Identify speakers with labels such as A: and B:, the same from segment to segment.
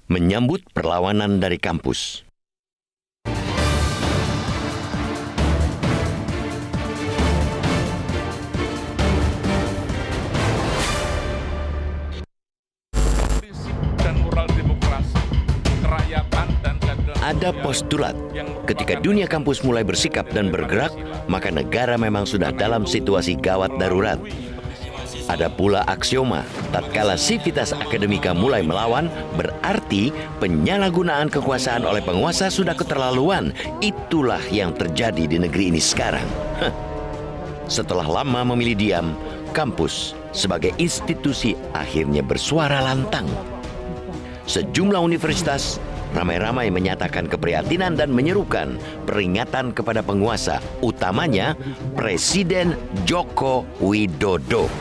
A: menyambut perlawanan dari kampus. Ada postulat, ketika dunia kampus mulai bersikap dan bergerak, maka negara memang sudah dalam situasi gawat darurat. Ada pula aksioma, tatkala sivitas akademika mulai melawan, berarti penyalahgunaan kekuasaan oleh penguasa sudah keterlaluan. Itulah yang terjadi di negeri ini sekarang. Setelah lama memilih diam, kampus sebagai institusi akhirnya bersuara lantang. Sejumlah universitas ramai-ramai menyatakan keprihatinan dan menyerukan peringatan kepada penguasa, utamanya Presiden Joko Widodo.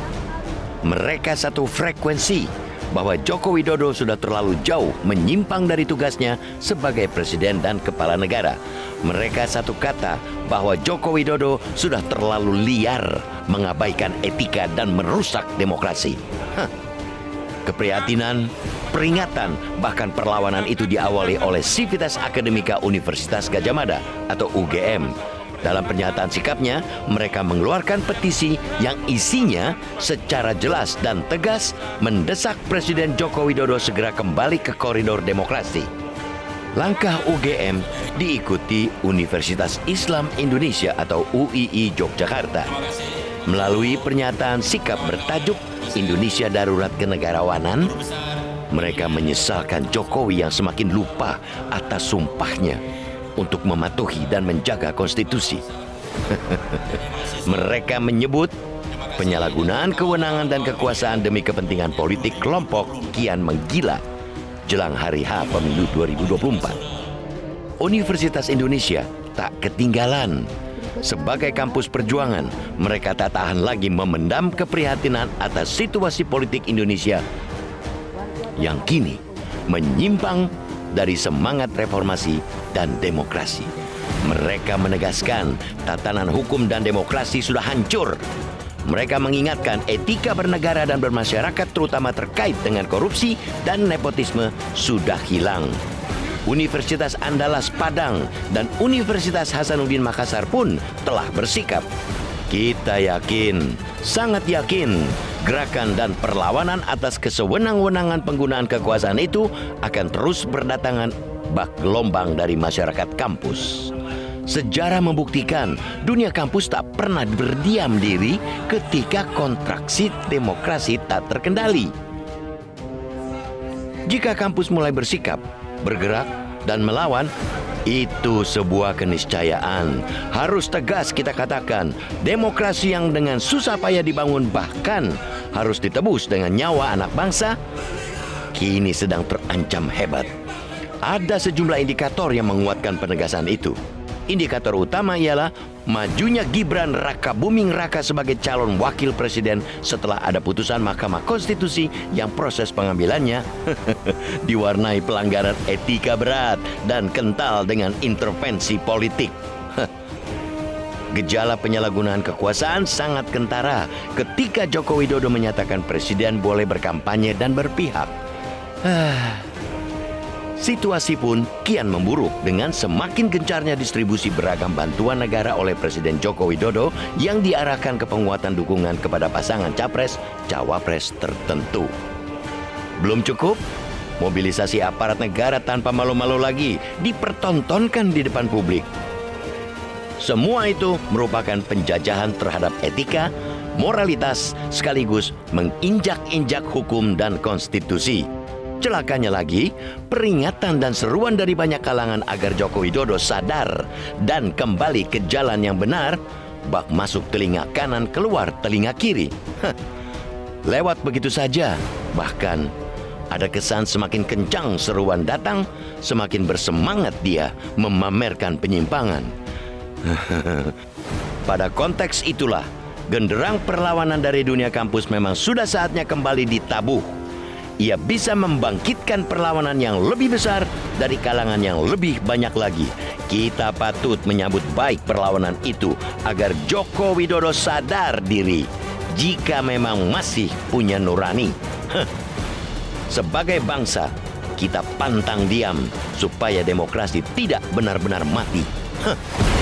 A: Mereka satu frekuensi bahwa Joko Widodo sudah terlalu jauh menyimpang dari tugasnya sebagai presiden dan kepala negara. Mereka satu kata bahwa Joko Widodo sudah terlalu liar mengabaikan etika dan merusak demokrasi. Keprihatinan, peringatan, bahkan perlawanan itu diawali oleh Sivitas Akademika Universitas Gadjah Mada atau UGM. Dalam pernyataan sikapnya, mereka mengeluarkan petisi yang isinya secara jelas dan tegas mendesak Presiden Joko Widodo segera kembali ke koridor demokrasi. Langkah UGM diikuti Universitas Islam Indonesia atau UII Yogyakarta. Melalui pernyataan sikap bertajuk Indonesia Darurat Kenegarawanan, mereka menyesalkan Jokowi yang semakin lupa atas sumpahnya untuk mematuhi dan menjaga konstitusi. Mereka menyebut penyalahgunaan kewenangan dan kekuasaan demi kepentingan politik kelompok kian menggila jelang hari H Pemilu 2024. Universitas Indonesia tak ketinggalan. Sebagai kampus perjuangan, mereka tak tahan lagi memendam keprihatinan atas situasi politik Indonesia yang kini menyimpang dari semangat reformasi dan demokrasi. Mereka menegaskan tatanan hukum dan demokrasi sudah hancur. Mereka mengingatkan etika bernegara dan bermasyarakat terutama terkait dengan korupsi dan nepotisme sudah hilang. Universitas Andalas Padang dan Universitas Hasanuddin Makassar pun telah bersikap. Kita yakin, sangat yakin, gerakan dan perlawanan atas kesewenang-wenangan penggunaan kekuasaan itu akan terus berdatangan bak gelombang dari masyarakat kampus. Sejarah membuktikan dunia kampus tak pernah berdiam diri ketika kontraksi demokrasi tak terkendali. Jika kampus mulai bersikap, bergerak, dan melawan, itu sebuah keniscayaan. Harus tegas kita katakan, demokrasi yang dengan susah payah dibangun bahkan harus ditebus dengan nyawa anak bangsa, kini sedang terancam hebat. Ada sejumlah indikator yang menguatkan penegasan itu. Indikator utama ialah majunya Gibran Rakabuming Raka sebagai calon wakil presiden setelah ada putusan Mahkamah Konstitusi yang proses pengambilannya diwarnai pelanggaran etika berat dan kental dengan intervensi politik. Gejala penyalahgunaan kekuasaan sangat kentara ketika Joko Widodo menyatakan presiden boleh berkampanye dan berpihak. Situasi pun kian memburuk dengan semakin gencarnya distribusi beragam bantuan negara oleh Presiden Joko Widodo yang diarahkan ke penguatan dukungan kepada pasangan capres-cawapres tertentu. Belum cukup, mobilisasi aparat negara tanpa malu-malu lagi dipertontonkan di depan publik. Semua itu merupakan penjajahan terhadap etika, moralitas, sekaligus menginjak-injak hukum dan konstitusi. Celakanya lagi, peringatan dan seruan dari banyak kalangan agar Joko Widodo sadar dan kembali ke jalan yang benar, bak masuk telinga kanan keluar telinga kiri. Lewat begitu saja, bahkan ada kesan semakin kencang seruan datang, semakin bersemangat dia memamerkan penyimpangan. Pada konteks itulah, genderang perlawanan dari dunia kampus memang sudah saatnya kembali ditabuh. Ia bisa membangkitkan perlawanan yang lebih besar dari kalangan yang lebih banyak lagi. Kita patut menyambut baik perlawanan itu agar Joko Widodo sadar diri jika memang masih punya nurani. Sebagai bangsa, kita pantang diam supaya demokrasi tidak benar-benar mati. Hah.